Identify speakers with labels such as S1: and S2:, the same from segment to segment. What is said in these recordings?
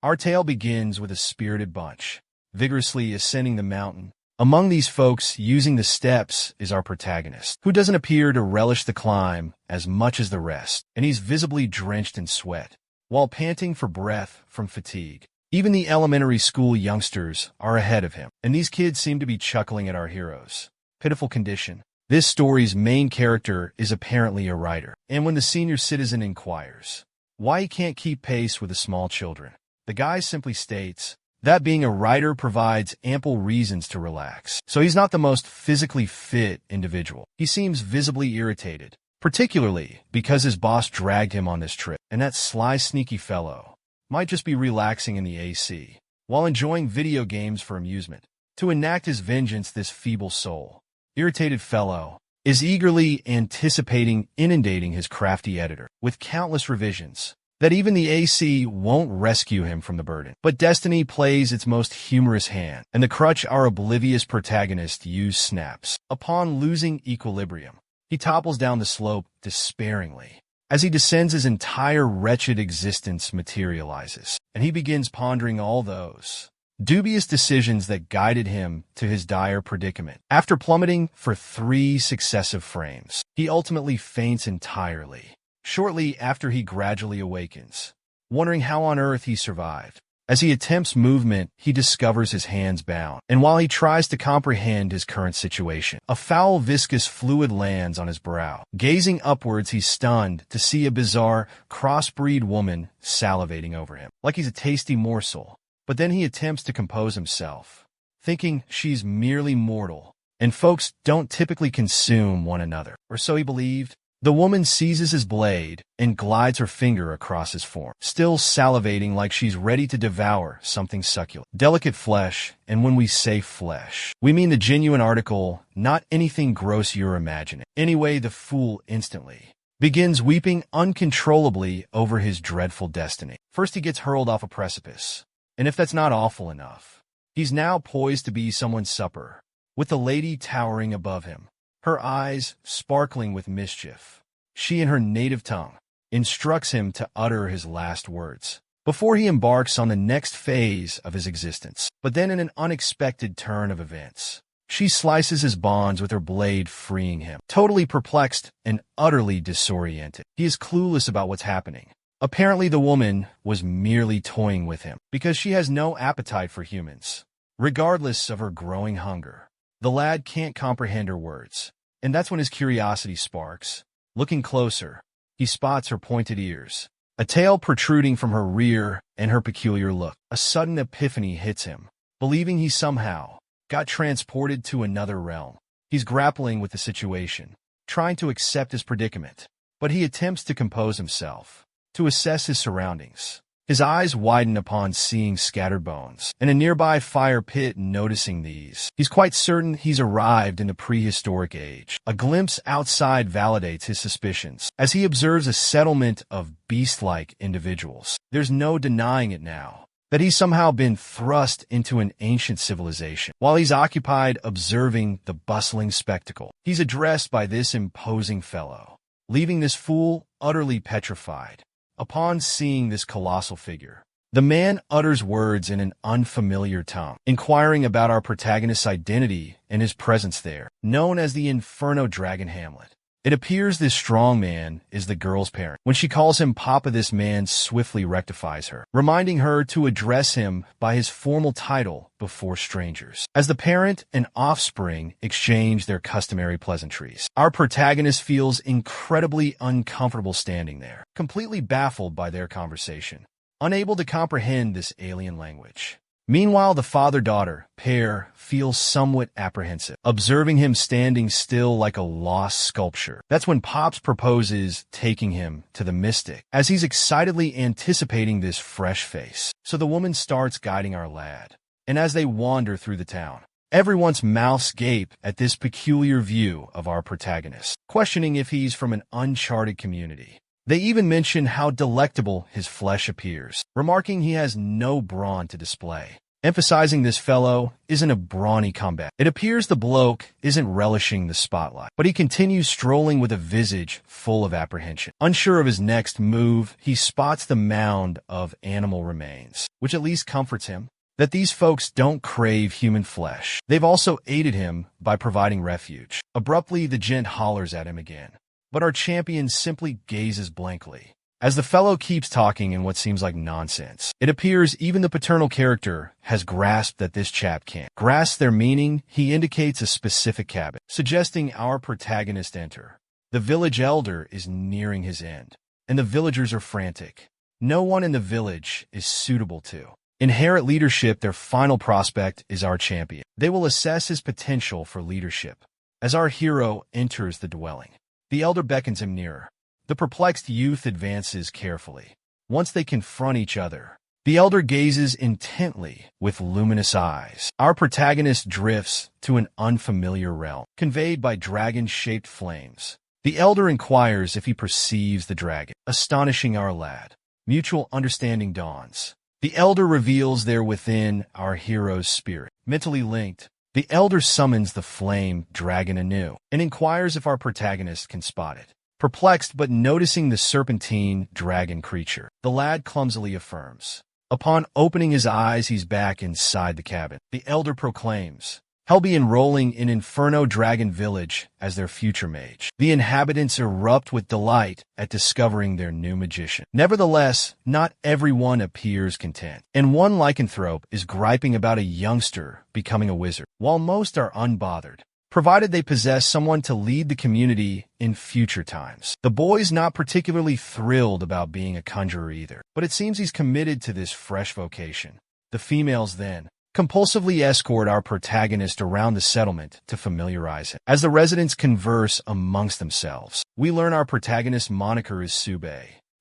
S1: Our tale begins with a spirited bunch, vigorously ascending the mountain. Among these folks, using the steps is our protagonist, who doesn't appear to relish the climb as much as the rest, and he's visibly drenched in sweat, while panting for breath from fatigue. Even the elementary school youngsters are ahead of him, and these kids seem to be chuckling at our hero's pitiful condition. This story's main character is apparently a writer, and when the senior citizen inquires why he can't keep pace with the small children, the guy simply states that being a writer provides ample reasons to relax. So he's not the most physically fit individual. He seems visibly irritated, particularly because his boss dragged him on this trip, and that sly, sneaky fellow might just be relaxing in the AC while enjoying video games for amusement. To enact his vengeance, this feeble soul, irritated fellow, is eagerly anticipating inundating his crafty editor with countless revisions that even the AC won't rescue him from the burden. But destiny plays its most humorous hand, and the crutch our oblivious protagonist snaps. Upon losing equilibrium, he topples down the slope despairingly. As he descends, his entire wretched existence materializes, and he begins pondering all those dubious decisions that guided him to his dire predicament. After plummeting for 3 successive frames, he ultimately faints entirely. Shortly after, he gradually awakens, wondering how on earth he survived. As he attempts movement, he discovers his hands bound, and while he tries to comprehend his current situation, a foul viscous fluid lands on his brow. Gazing upwards, he's stunned to see a bizarre crossbreed woman salivating over him, like he's a tasty morsel. But then he attempts to compose himself, thinking she's merely mortal, and folks don't typically consume one another, or so he believed. The woman seizes his blade and glides her finger across his form, still salivating like she's ready to devour something succulent. Delicate flesh, and when we say flesh, we mean the genuine article, not anything gross you're imagining. Anyway, the fool instantly begins weeping uncontrollably over his dreadful destiny. First, he gets hurled off a precipice, and if that's not awful enough, he's now poised to be someone's supper, with the lady towering above him, her eyes sparkling with mischief. She, in her native tongue, instructs him to utter his last words before he embarks on the next phase of his existence. But then, in an unexpected turn of events, she slices his bonds with her blade, freeing him. Totally perplexed and utterly disoriented, he is clueless about what's happening. Apparently, the woman was merely toying with him, because she has no appetite for humans, regardless of her growing hunger. The lad can't comprehend her words, and that's when his curiosity sparks. Looking closer, he spots her pointed ears, a tail protruding from her rear, and her peculiar look. A sudden epiphany hits him, believing he somehow got transported to another realm. He's grappling with the situation, trying to accept his predicament, but he attempts to compose himself, to assess his surroundings. His eyes widen upon seeing scattered bones and a nearby fire pit. Noticing these, he's quite certain he's arrived in the prehistoric age. A glimpse outside validates his suspicions, as he observes a settlement of beast-like individuals. There's no denying it now that he's somehow been thrust into an ancient civilization. While he's occupied observing the bustling spectacle, he's addressed by this imposing fellow, leaving this fool utterly petrified. Upon seeing this colossal figure, the man utters words in an unfamiliar tongue, inquiring about our protagonist's identity and his presence there. Known as the Inferno Dragon Hamlet, it appears this strong man is the girl's parent. When she calls him Papa, this man swiftly rectifies her, reminding her to address him by his formal title before strangers. As the parent and offspring exchange their customary pleasantries, our protagonist feels incredibly uncomfortable standing there, completely baffled by their conversation, unable to comprehend this alien language. Meanwhile, the father-daughter pair feels somewhat apprehensive, observing him standing still like a lost sculpture. That's when Pops proposes taking him to the mystic, as he's excitedly anticipating this fresh face. So the woman starts guiding our lad, and as they wander through the town, everyone's mouths gape at this peculiar view of our protagonist, questioning if he's from an uncharted community. They even mention how delectable his flesh appears, remarking he has no brawn to display. emphasizing this fellow isn't a brawny combat. It appears the bloke isn't relishing the spotlight, but he continues strolling with a visage full of apprehension. Unsure of his next move, he spots the mound of animal remains, which at least comforts him that these folks don't crave human flesh. They've also aided him by providing refuge. Abruptly, the gent hollers at him again, but our champion simply gazes blankly as the fellow keeps talking in what seems like nonsense. It appears even the paternal character has grasped that this chap can't grasp their meaning. He indicates a specific cabin, suggesting our protagonist enter. The village elder is nearing his end, and the villagers are frantic. No one in the village is suitable to inherit leadership. Their final prospect is our champion. They will assess his potential for leadership. As our hero enters the dwelling, the elder beckons him nearer. The perplexed youth advances carefully. Once they confront each other, the elder gazes intently with luminous eyes. Our protagonist drifts to an unfamiliar realm, conveyed by dragon-shaped flames. The elder inquires if he perceives the dragon, astonishing our lad. Mutual understanding dawns. The elder reveals they're within our hero's spirit. Mentally linked, the elder summons the flame dragon anew and inquires if our protagonist can spot it. Perplexed but noticing the serpentine dragon creature, the lad clumsily affirms. Upon opening his eyes, he's back inside the cabin. The elder proclaims, he'll be enrolling in Inferno Dragon Village as their future mage. The inhabitants erupt with delight at discovering their new magician. Nevertheless, not everyone appears content, and one lycanthrope is griping about a youngster becoming a wizard, while most are unbothered, provided they possess someone to lead the community in future times. The boy's not particularly thrilled about being a conjurer either, but it seems he's committed to this fresh vocation. The females then compulsively escort our protagonist around the settlement to familiarize him. As the residents converse amongst themselves, we learn our protagonist's moniker is Sube.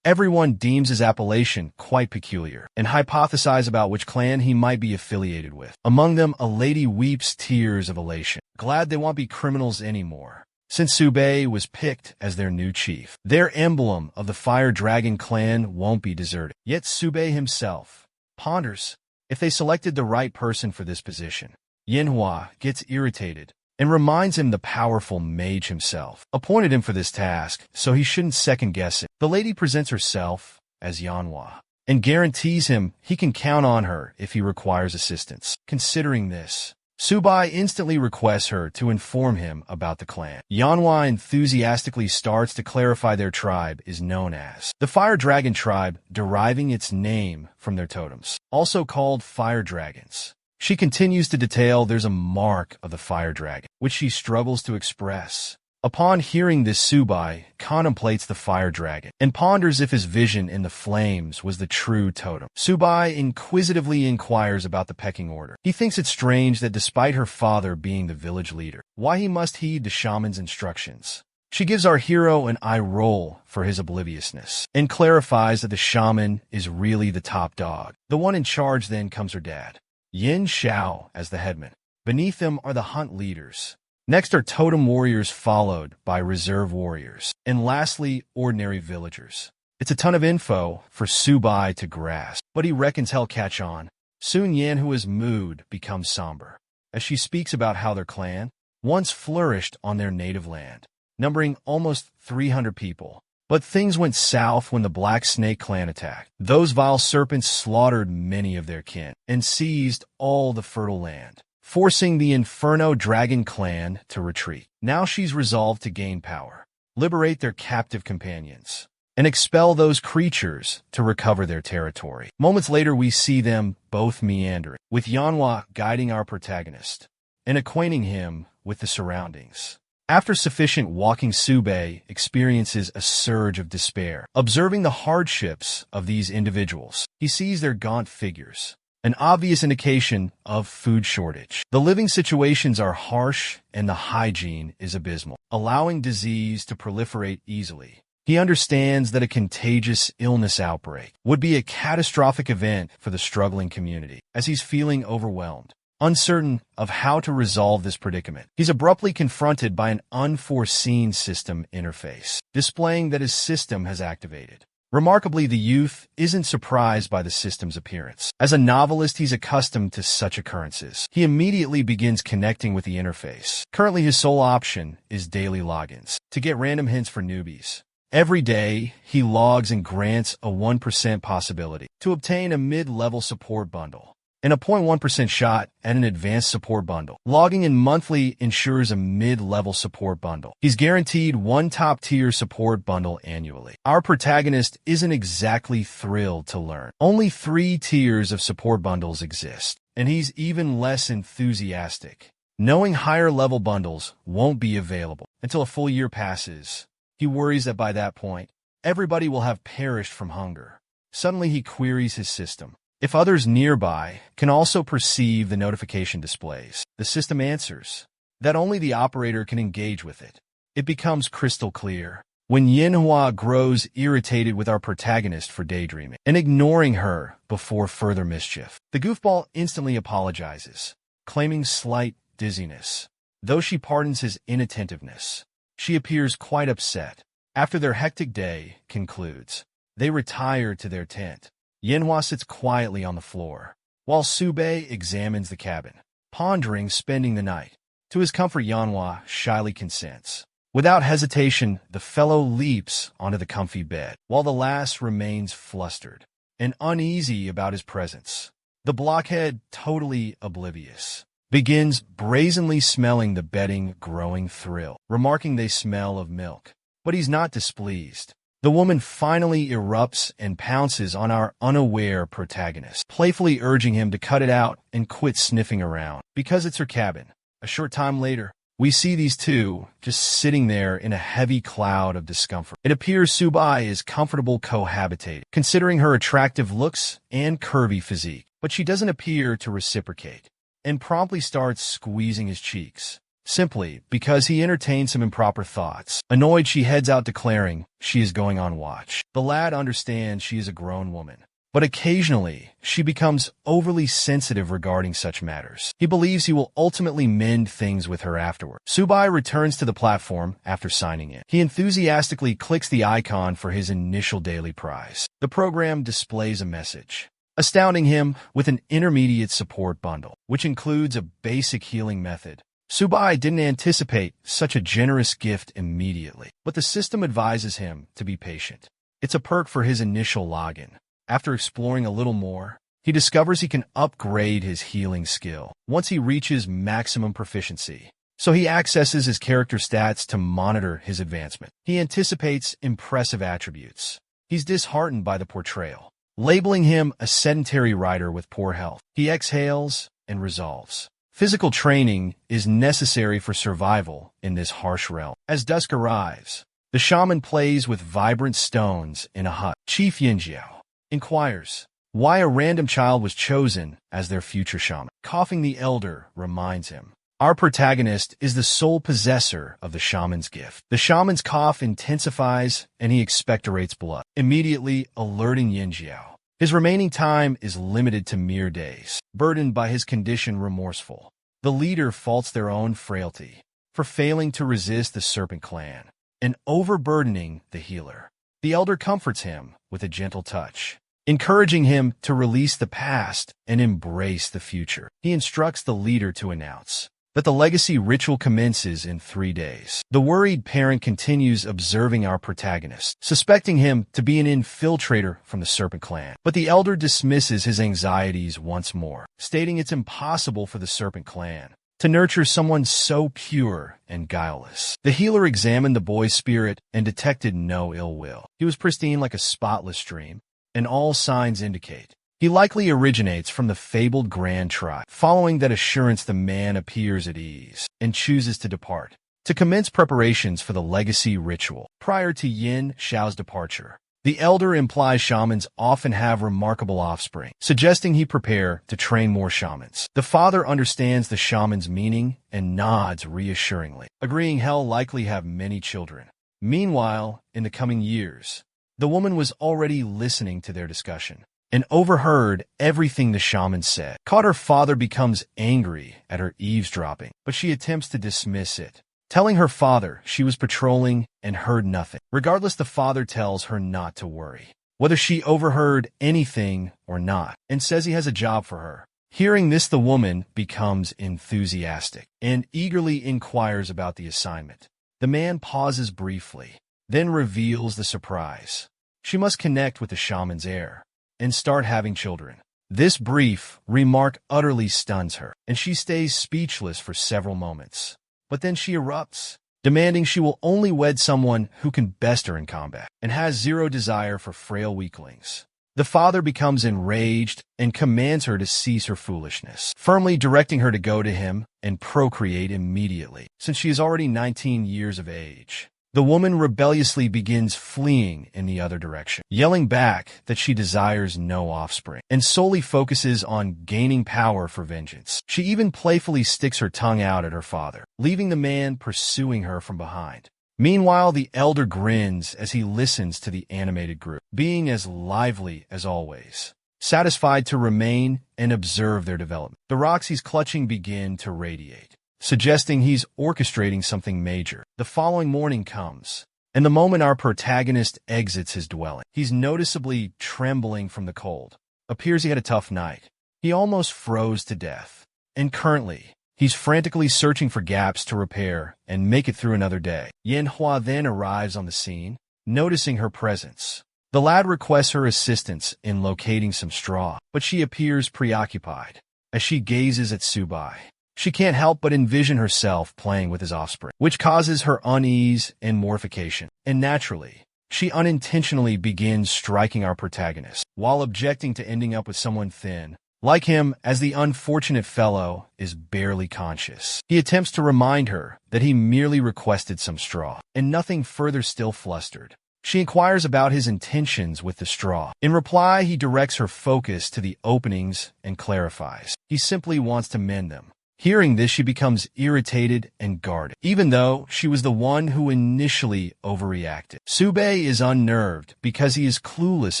S1: Everyone deems his appellation quite peculiar and hypothesize about which clan he might be affiliated with. Among them, a lady weeps tears of elation, glad they won't be criminals anymore, since Sube was picked as their new chief. Their emblem of the Fire Dragon clan won't be deserted. Yet Sube himself ponders if they selected the right person for this position. Manhwa gets irritated and reminds him the powerful mage himself appointed him for this task, so he shouldn't second-guess it. The lady presents herself as Manhwa and guarantees him he can count on her if he requires assistance. Considering this, Subai instantly requests her to inform him about the clan. Manhwa enthusiastically starts to clarify their tribe is known as the Fire Dragon tribe, deriving its name from their totems, also called fire dragons. She continues to detail there's a mark of the fire dragon, which she struggles to express. Upon hearing this, Subai contemplates the fire dragon and ponders if his vision in the flames was the true totem. Subai inquisitively inquires about the pecking order. He thinks it strange that despite her father being the village leader, why he must heed the shaman's instructions. She gives our hero an eye roll for his obliviousness and clarifies that the shaman is really the top dog. The one in charge then comes her dad, Yin Xiao, as the headman. Beneath them are the hunt leaders. Next are totem warriors, followed by reserve warriors, and lastly, ordinary villagers. It's a ton of info for Subai to grasp, but he reckons he'll catch on. Soon Manhua's mood becomes somber as she speaks about how their clan once flourished on their native land, numbering almost 300 people. But things went south when the Black Snake clan attacked. Those vile serpents slaughtered many of their kin and seized all the fertile land, forcing the Inferno Dragon clan to retreat. Now she's resolved to gain power, liberate their captive companions, and expel those creatures to recover their territory. Moments later, we see them both meandering, with Manhwa guiding our protagonist and acquainting him with the surroundings. After sufficient walking, Sube experiences a surge of despair. Observing the hardships of these individuals, he sees their gaunt figures, an obvious indication of food shortage. The living situations are harsh and the hygiene is abysmal, allowing disease to proliferate easily. He understands that a contagious illness outbreak would be a catastrophic event for the struggling community. As he's feeling overwhelmed, uncertain of how to resolve this predicament, he's abruptly confronted by an unforeseen system interface, displaying that his system has activated. Remarkably, the youth isn't surprised by the system's appearance. As a novelist, he's accustomed to such occurrences. He immediately begins connecting with the interface. Currently, his sole option is daily logins to get random hints for newbies. Every day, he logs and grants a 1% possibility to obtain a mid-level support bundle and a 0.1% shot at an advanced support bundle. Logging in monthly ensures a mid-level support bundle. He's guaranteed one top-tier support bundle annually. Our protagonist isn't exactly thrilled to learn only 3 tiers of support bundles exist, and he's even less enthusiastic, knowing higher-level bundles won't be available until a full year passes. He worries that by that point, everybody will have perished from hunger. Suddenly, he queries his system if others nearby can also perceive the notification displays. The system answers that only the operator can engage with it. It becomes crystal clear when Manhwa grows irritated with our protagonist for daydreaming and ignoring her before further mischief. The goofball instantly apologizes, claiming slight dizziness. Though she pardons his inattentiveness, she appears quite upset. After their hectic day concludes, they retire to their tent. Manhwa sits quietly on the floor, while Subei examines the cabin, pondering spending the night. To his comfort, Manhwa shyly consents. Without hesitation, the fellow leaps onto the comfy bed, while the lass remains flustered and uneasy about his presence. The blockhead, totally oblivious, begins brazenly smelling the bedding, growing thrill, remarking they smell of milk. But he's not displeased. The woman finally erupts and pounces on our unaware protagonist, playfully urging him to cut it out and quit sniffing around, because it's her cabin. A short time later, we see these two just sitting there in a heavy cloud of discomfort. It appears Subei is comfortable cohabitating, considering her attractive looks and curvy physique, but she doesn't appear to reciprocate, and promptly starts squeezing his cheeks, simply because he entertained some improper thoughts. Annoyed, she heads out declaring she is going on watch. The lad understands she is a grown woman, but occasionally she becomes overly sensitive regarding such matters. He believes he will ultimately mend things with her afterward. Subei returns to the platform after signing in. He enthusiastically clicks the icon for his initial daily prize. The program displays a message, astounding him with an intermediate support bundle, which includes a basic healing method. Subei didn't anticipate such a generous gift immediately, but the system advises him to be patient. It's a perk for his initial login. After exploring a little more, he discovers he can upgrade his healing skill once he reaches maximum proficiency. So he accesses his character stats to monitor his advancement. He anticipates impressive attributes. He's disheartened by the portrayal, labeling him a sedentary rider with poor health. He exhales and resolves. Physical training is necessary for survival in this harsh realm. As dusk arrives, the shaman plays with vibrant stones in a hut. Chief Yinjiao inquires why a random child was chosen as their future shaman. Coughing, the elder reminds him, our protagonist is the sole possessor of the shaman's gift. The shaman's cough intensifies and he expectorates blood, immediately alerting Yinjiao. His remaining time is limited to mere days. Burdened by his condition, remorseful, the leader faults their own frailty for failing to resist the serpent clan and overburdening the healer. The elder comforts him with a gentle touch, encouraging him to release the past and embrace the future. He instructs the leader to announce that the legacy ritual commences in 3 days. The worried parent continues observing our protagonist, suspecting him to be an infiltrator from the Serpent Clan. But the elder dismisses his anxieties once more, stating it's impossible for the Serpent Clan to nurture someone so pure and guileless. The healer examined the boy's spirit and detected no ill will. He was pristine like a spotless stream, and all signs indicate he likely originates from the fabled Grand Tribe. Following that assurance, the man appears at ease and chooses to depart, to commence preparations for the legacy ritual. Prior to Yin Xiao's departure, the elder implies shamans often have remarkable offspring, suggesting he prepare to train more shamans. The father understands the shaman's meaning and nods reassuringly, agreeing he'll likely have many children. Meanwhile, in the coming years, the woman was already listening to their discussion and overheard everything the shaman said. Caught, her father becomes angry at her eavesdropping, but she attempts to dismiss it, telling her father she was patrolling and heard nothing. Regardless, the father tells her not to worry. whether she overheard anything or not, and says he has a job for her. Hearing this, the woman becomes enthusiastic and eagerly inquires about the assignment. The man pauses briefly, then reveals the surprise. She must connect with the shaman's heir and start having children. This brief remark utterly stuns her, and she stays speechless for several moments. But then she erupts, demanding she will only wed someone who can best her in combat and has zero desire for frail weaklings. The father becomes enraged and commands her to cease her foolishness, firmly directing her to go to him and procreate immediately, since she is already 19 years of age. The woman rebelliously begins fleeing in the other direction, yelling back that she desires no offspring and solely focuses on gaining power for vengeance. She even playfully sticks her tongue out at her father, leaving the man pursuing her from behind. Meanwhile, the elder grins as he listens to the animated group, being as lively as always, satisfied to remain and observe their development. The rocks he's clutching begin to radiate, suggesting he's orchestrating something major. The following morning comes, and the moment our protagonist exits his dwelling, he's noticeably trembling from the cold. Appears he had a tough night. He almost froze to death, and currently, he's frantically searching for gaps to repair and make it through another day. Manhwa then arrives on the scene, noticing her presence. The lad requests her assistance in locating some straw, but she appears preoccupied. As she gazes at Subai, she can't help but envision herself playing with his offspring, which causes her unease and mortification. And naturally, she unintentionally begins striking our protagonist, while objecting to ending up with someone thin like him, as the unfortunate fellow is barely conscious. He attempts to remind her that he merely requested some straw, and nothing further. Still flustered, she inquires about his intentions with the straw. In reply, he directs her focus to the openings and clarifies he simply wants to mend them. Hearing this, she becomes irritated and guarded, even though she was the one who initially overreacted. Subei is unnerved because he is clueless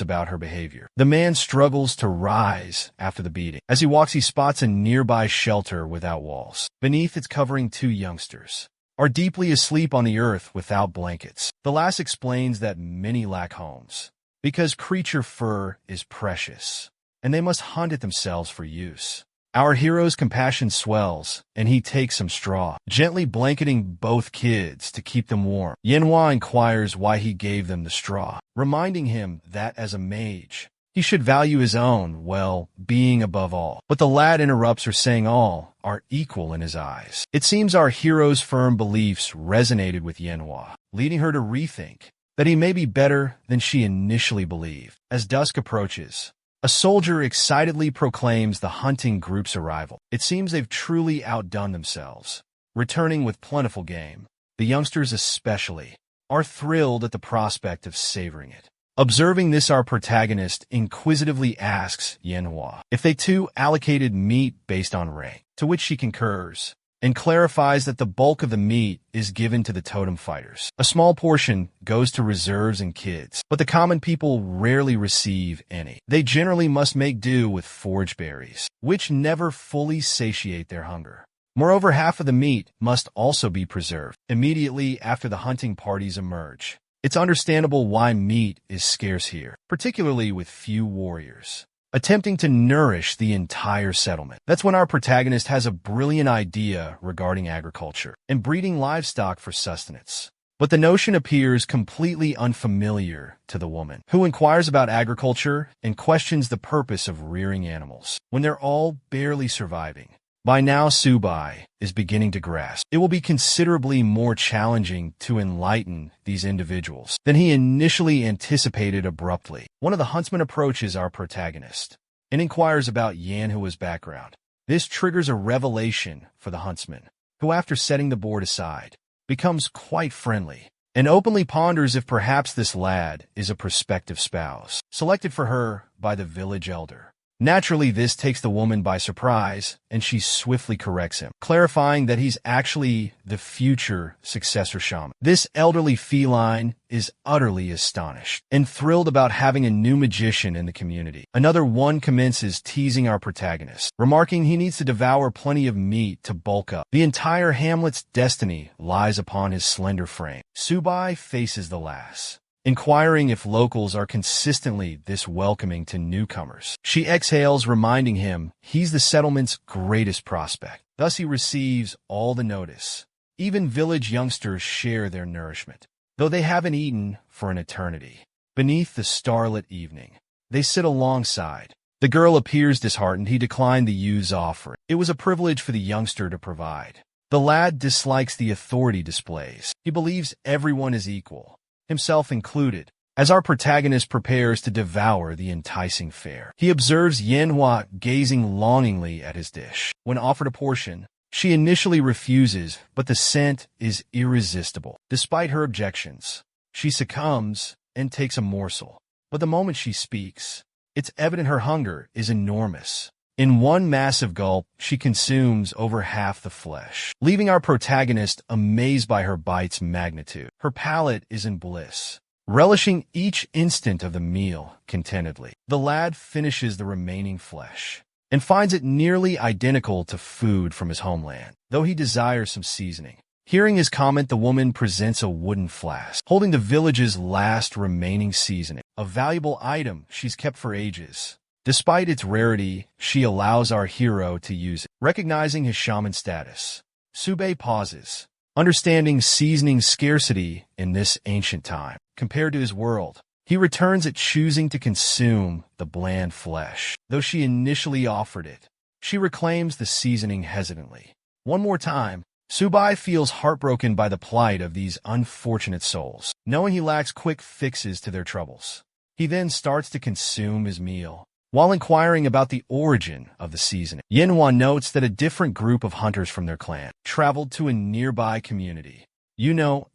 S1: about her behavior. The man struggles to rise after the beating. As he walks, he spots a nearby shelter without walls. Beneath its covering, two youngsters are deeply asleep on the earth without blankets. The last explains that many lack homes because creature fur is precious, and they must hunt it themselves for use. Our hero's compassion swells, and he takes some straw, gently blanketing both kids to keep them warm. Yanhua inquires why he gave them the straw, reminding him that as a mage, he should value his own well-being above all. But the lad interrupts her, saying all are equal in his eyes. It seems our hero's firm beliefs resonated with Yanhua, leading her to rethink that he may be better than she initially believed. As dusk approaches, a soldier excitedly proclaims the hunting group's arrival. It seems they've truly outdone themselves, returning with plentiful game. The youngsters especially are thrilled at the prospect of savoring it. Observing this, our protagonist inquisitively asks Yanhua if they too allocated meat based on rank, to which she concurs, and clarifies that the bulk of the meat is given to the totem fighters. A small portion goes to reserves and kids, but the common people rarely receive any. They generally must make do with forage berries, which never fully satiate their hunger. Moreover, half of the meat must also be preserved immediately after the hunting parties emerge. It's understandable why meat is scarce here, particularly with few warriors attempting to nourish the entire settlement. That's when our protagonist has a brilliant idea regarding agriculture and breeding livestock for sustenance. But the notion appears completely unfamiliar to the woman, who inquires about agriculture and questions the purpose of rearing animals when they're all barely surviving. By now, Subai is beginning to grasp it will be considerably more challenging to enlighten these individuals than he initially anticipated. Abruptly, one of the huntsmen approaches our protagonist and inquires about Yanhua's background. This triggers a revelation for the huntsman, who, after setting the board aside, becomes quite friendly and openly ponders if perhaps this lad is a prospective spouse, selected for her by the village elder. Naturally, this takes the woman by surprise, and she swiftly corrects him, clarifying that he's actually the future successor shaman. This elderly feline is utterly astonished and thrilled about having a new magician in the community. Another one commences teasing our protagonist, remarking he needs to devour plenty of meat to bulk up. The entire hamlet's destiny lies upon his slender frame. Subai faces the lass, inquiring if locals are consistently this welcoming to newcomers. She exhales, reminding him he's the settlement's greatest prospect. Thus he receives all the notice. Even village youngsters share their nourishment, though they haven't eaten for an eternity. Beneath the starlit evening, they sit alongside. The girl appears disheartened. He declined the youth's offer. It was a privilege for the youngster to provide. The lad dislikes the authority displays. He believes everyone is equal, himself included. As our protagonist prepares to devour the enticing fare, he observes Yanhua gazing longingly at his dish. When offered a portion, she initially refuses, but the scent is irresistible. Despite her objections, she succumbs and takes a morsel. But the moment she speaks, it's evident her hunger is enormous. In one massive gulp, she consumes over half the flesh, leaving our protagonist amazed by her bite's magnitude. Her palate is in bliss, relishing each instant of the meal contentedly. The lad finishes the remaining flesh and finds it nearly identical to food from his homeland, though he desires some seasoning. Hearing his comment, the woman presents a wooden flask, holding the village's last remaining seasoning, a valuable item she's kept for ages. Despite its rarity, she allows our hero to use it. Recognizing his shaman status, Sube pauses, understanding seasoning's scarcity in this ancient time. Compared to his world, he returns at choosing to consume the bland flesh. Though she initially offered it, she reclaims the seasoning hesitantly. One more time, Subai feels heartbroken by the plight of these unfortunate souls. Knowing he lacks quick fixes to their troubles, he then starts to consume his meal. While inquiring about the origin of the seasoning, Yanhua notes that a different group of hunters from their clan traveled to a nearby community.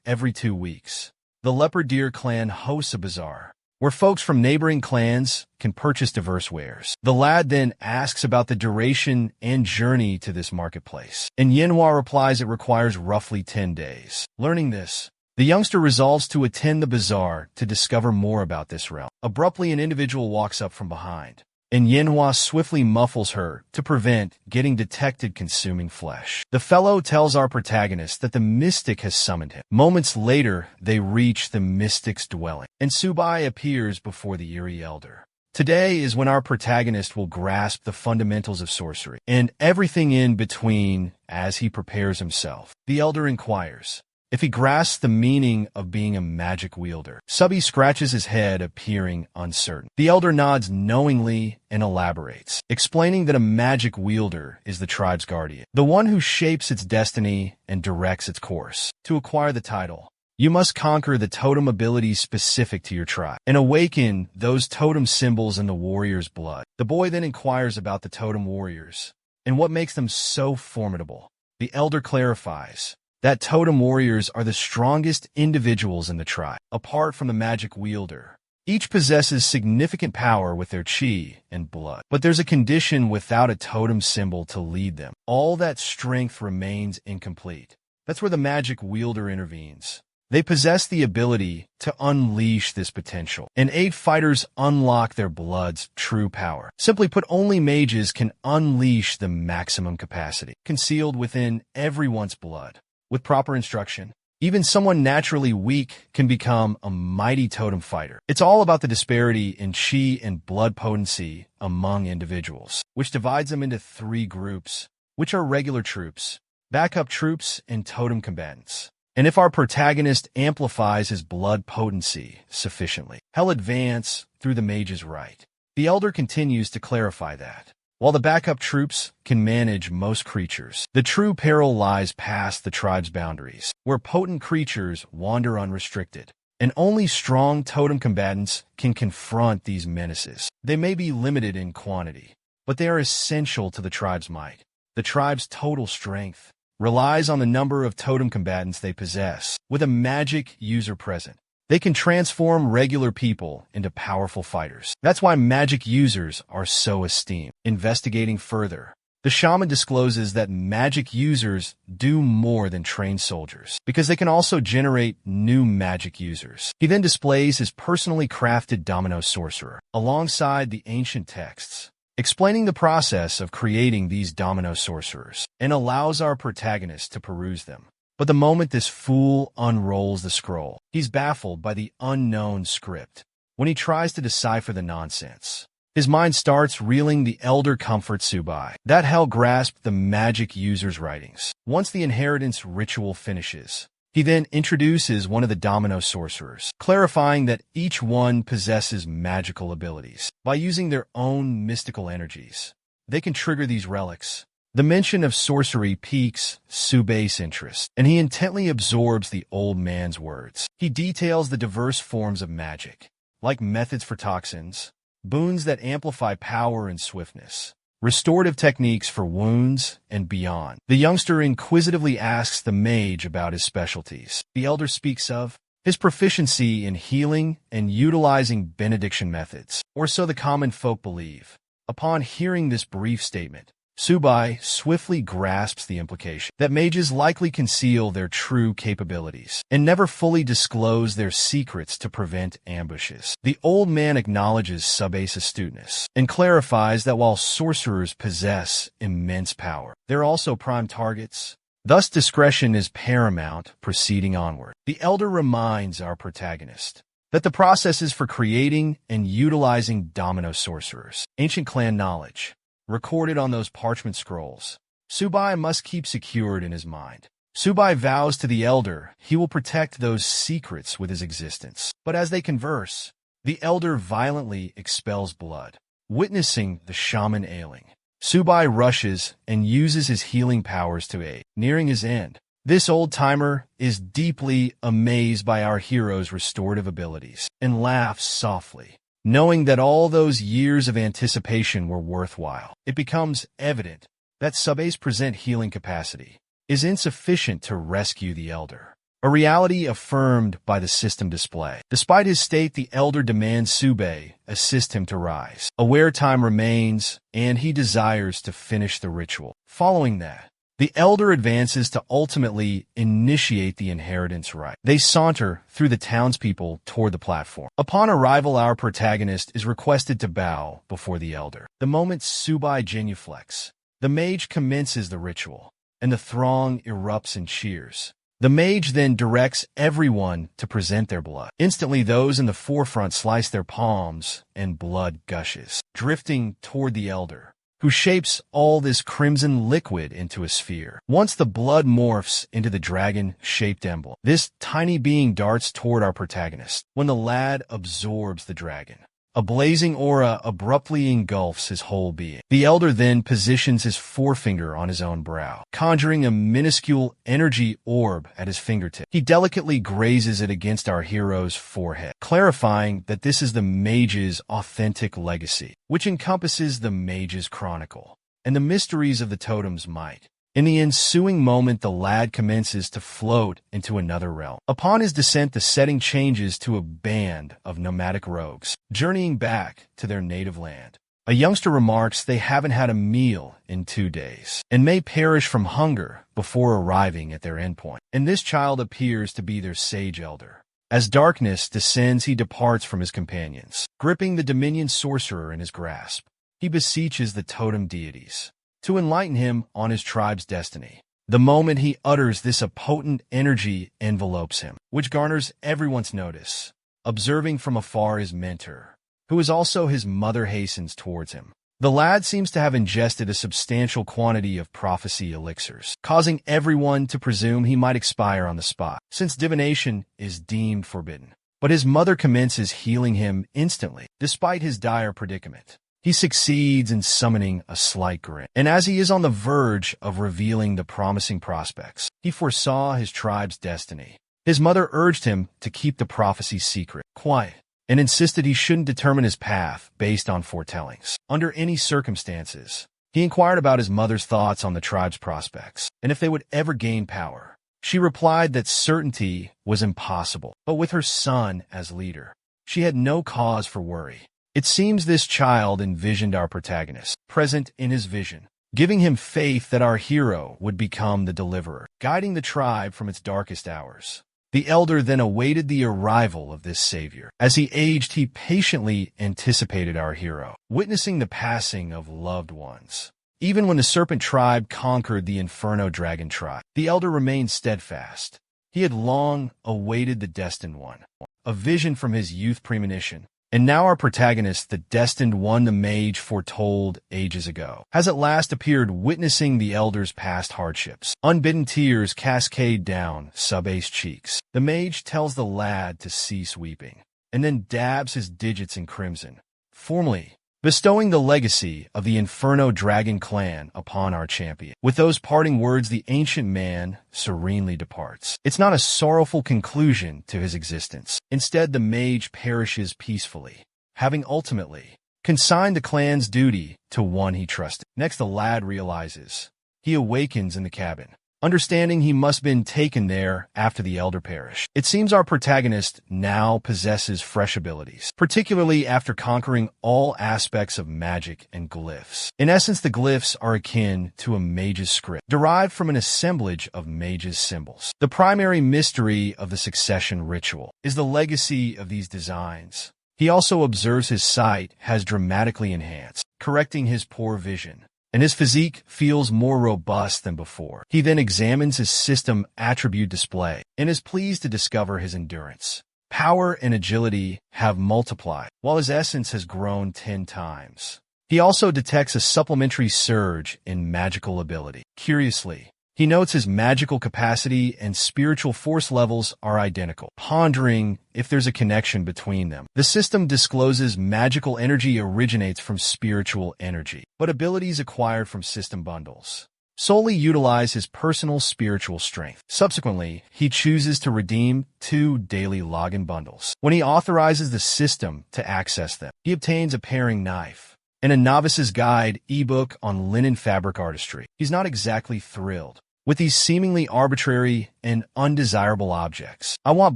S1: Every 2 weeks, the leopard deer clan hosts a bazaar, where folks from neighboring clans can purchase diverse wares. The lad then asks about the duration and journey to this marketplace, and Yanhua replies it requires roughly 10 days. Learning this, the youngster resolves to attend the bazaar to discover more about this realm. Abruptly, an individual walks up from behind, and Yanhua swiftly muffles her to prevent getting detected consuming flesh. The fellow tells our protagonist that the mystic has summoned him. Moments later, they reach the mystic's dwelling, and Subai appears before the eerie elder. Today is when our protagonist will grasp the fundamentals of sorcery, and everything in between as he prepares himself. The elder inquires if he grasps the meaning of being a magic wielder. Subby scratches his head, appearing uncertain. The elder nods knowingly and elaborates, explaining that a magic wielder is the tribe's guardian, the one who shapes its destiny and directs its course. To acquire the title, you must conquer the totem abilities specific to your tribe and awaken those totem symbols in the warrior's blood. The boy then inquires about the totem warriors and what makes them so formidable. The elder clarifies that totem warriors are the strongest individuals in the tribe, apart from the magic wielder. Each possesses significant power with their chi and blood, but there's a condition: without a totem symbol to lead them, all that strength remains incomplete. That's where the magic wielder intervenes. They possess the ability to unleash this potential and aid fighters unlock their blood's true power. Simply put, only mages can unleash the maximum capacity concealed within everyone's blood. With proper instruction, even someone naturally weak can become a mighty totem fighter. It's all about the disparity in chi and blood potency among individuals, which divides them into 3 groups, which are regular troops, backup troops, and totem combatants. And if our protagonist amplifies his blood potency sufficiently, he'll advance through the mage's right. The elder continues to clarify that while the backup troops can manage most creatures, the true peril lies past the tribe's boundaries, where potent creatures wander unrestricted, and only strong totem combatants can confront these menaces. They may be limited in quantity, but they are essential to the tribe's might. The tribe's total strength relies on the number of totem combatants they possess. With a magic user present, they can transform regular people into powerful fighters. That's why magic users are so esteemed. Investigating further, the shaman discloses that magic users do more than train soldiers, because they can also generate new magic users. He then displays his personally crafted domino sorcerer alongside the ancient texts, explaining the process of creating these domino sorcerers, and allows our protagonist to peruse them. But the moment this fool unrolls the scroll, he's baffled by the unknown script. When he tries to decipher the nonsense, his mind starts reeling. The elder comforts Subai. That hell grasped the magic user's writings. Once the inheritance ritual finishes, he then introduces one of the domino sorcerers, clarifying that each one possesses magical abilities. By using their own mystical energies, they can trigger these relics. The mention of sorcery piques Subei's interest, and he intently absorbs the old man's words. He details the diverse forms of magic, like methods for toxins, boons that amplify power and swiftness, restorative techniques for wounds, and beyond. The youngster inquisitively asks the mage about his specialties. The elder speaks of his proficiency in healing and utilizing benediction methods, or so the common folk believe. Upon hearing this brief statement, Subai swiftly grasps the implication that mages likely conceal their true capabilities and never fully disclose their secrets to prevent ambushes. The old man acknowledges Subei's astuteness and clarifies that while sorcerers possess immense power, they're also prime targets. Thus, discretion is paramount. Proceeding onward, the elder reminds our protagonist that the processes for creating and utilizing domino sorcerers, ancient clan knowledge, recorded on those parchment scrolls, Subai must keep secured in his mind. Subai vows to the elder he will protect those secrets with his existence. But as they converse, the elder violently expels blood. Witnessing the shaman ailing, Subai rushes and uses his healing powers to aid. Nearing his end, this old-timer is deeply amazed by our hero's restorative abilities and laughs softly, knowing that all those years of anticipation were worthwhile. It becomes evident that Subei's present healing capacity is insufficient to rescue the elder, a reality affirmed by the system display. Despite his state, the elder demands Subei assist him to rise. Aware time remains, and he desires to finish the ritual. Following that, the elder advances to ultimately initiate the inheritance rite. They saunter through the townspeople toward the platform. Upon arrival, our protagonist is requested to bow before the elder. The moment Subai genuflects, the mage commences the ritual, and the throng erupts in cheers. The mage then directs everyone to present their blood. Instantly, those in the forefront slice their palms, and blood gushes, drifting toward the elder, who shapes all this crimson liquid into a sphere. Once the blood morphs into the dragon-shaped emblem, this tiny being darts toward our protagonist. When the lad absorbs the dragon, a blazing aura abruptly engulfs his whole being. The elder then positions his forefinger on his own brow, conjuring a minuscule energy orb at his fingertip. He delicately grazes it against our hero's forehead, clarifying that this is the mage's authentic legacy, which encompasses the mage's chronicle and the mysteries of the totem's might. In the ensuing moment, the lad commences to float into another realm. Upon his descent, the setting changes to a band of nomadic rogues, journeying back to their native land. A youngster remarks they haven't had a meal in 2 days, and may perish from hunger before arriving at their endpoint. And this child appears to be their sage elder. As darkness descends, he departs from his companions. Gripping the Dominion sorcerer in his grasp, he beseeches the totem deities to enlighten him on his tribe's destiny. The moment he utters this, a potent energy envelopes him, which garners everyone's notice. Observing from afar, his mentor, who is also his mother, hastens towards him. The lad seems to have ingested a substantial quantity of prophecy elixirs, causing everyone to presume he might expire on the spot, since divination is deemed forbidden. But his mother commences healing him instantly, despite his dire predicament. He succeeds in summoning a slight grin, and as he is on the verge of revealing the promising prospects he foresaw his tribe's destiny, his mother urged him to keep the prophecy secret, quiet, and insisted he shouldn't determine his path based on foretellings. Under any circumstances, he inquired about his mother's thoughts on the tribe's prospects, and if they would ever gain power. She replied that certainty was impossible, but with her son as leader, she had no cause for worry. It seems this child envisioned our protagonist, present in his vision, giving him faith that our hero would become the deliverer, guiding the tribe from its darkest hours. The elder then awaited the arrival of this savior. As he aged, he patiently anticipated our hero, witnessing the passing of loved ones, Even when the serpent tribe conquered the Inferno Dragon tribe, the elder remained steadfast. He had long awaited the destined one, a vision from his youth premonition. And now our protagonist, the destined one the mage foretold ages ago, has at last appeared, witnessing the elder's past hardships. Unbidden tears cascade down Sub-Ace cheeks. The mage tells the lad to cease weeping, and then dabs his digits in crimson, formally bestowing the legacy of the Inferno Dragon clan upon our champion. With those parting words, the ancient man serenely departs. It's not a sorrowful conclusion to his existence. Instead, the mage perishes peacefully, having ultimately consigned the clan's duty to one he trusted. Next, the lad realizes. He awakens in the cabin, understanding he must have been taken there after the elder perished. It seems our protagonist now possesses fresh abilities, particularly after conquering all aspects of magic and glyphs. In essence, the glyphs are akin to a mage's script, derived from an assemblage of mage's symbols. The primary mystery of the succession ritual is the legacy of these designs. He also observes his sight has dramatically enhanced, correcting his poor vision, and his physique feels more robust than before. He then examines his system attribute display and is pleased to discover his endurance, power, and agility have multiplied, while his essence has grown 10 times. He also detects a supplementary surge in magical ability. Curiously, he notes his magical capacity and spiritual force levels are identical, pondering if there's a connection between them. The system discloses magical energy originates from spiritual energy, but abilities acquired from system bundles solely utilize his personal spiritual strength. Subsequently, he chooses to redeem 2 daily login bundles. When he authorizes the system to access them, he obtains a paring knife and a novice's guide ebook on linen fabric artistry. He's not exactly thrilled with these seemingly arbitrary and undesirable objects. I won't